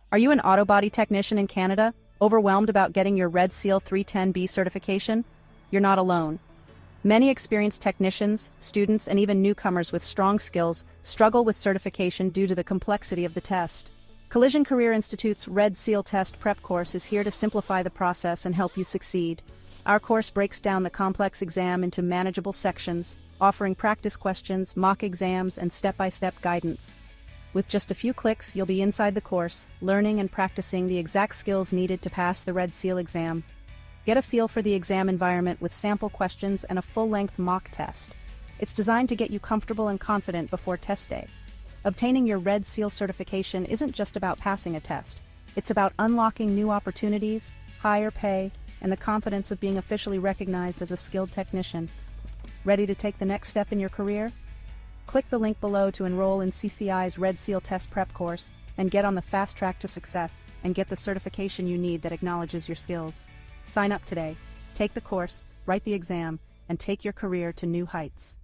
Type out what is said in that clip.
Are you an auto body technician in Canada, overwhelmed about getting your Red Seal 310B certification? You're not alone. Many experienced technicians, students, and even newcomers with strong skills struggle with certification due to the complexity of the test. Collision Career Institute's Red Seal Test Prep course is here to simplify the process and help you succeed. Our course breaks down the complex exam into manageable sections, offering practice questions, mock exams, and step-by-step guidance. With just a few clicks, you'll be inside the course, learning and practicing the exact skills needed to pass the Red Seal exam. Get a feel for the exam environment with sample questions and a full-length mock test. It's designed to get you comfortable and confident before test day. Obtaining your Red Seal certification isn't just about passing a test. It's about unlocking new opportunities, higher pay, and the confidence of being officially recognized as a skilled technician. Ready to take the next step in your career? Click the link below to enroll in CCI's Red Seal Test Prep course and get on the fast track to success and get the certification you need that acknowledges your skills. Sign up today, take the course, write the exam, and take your career to new heights.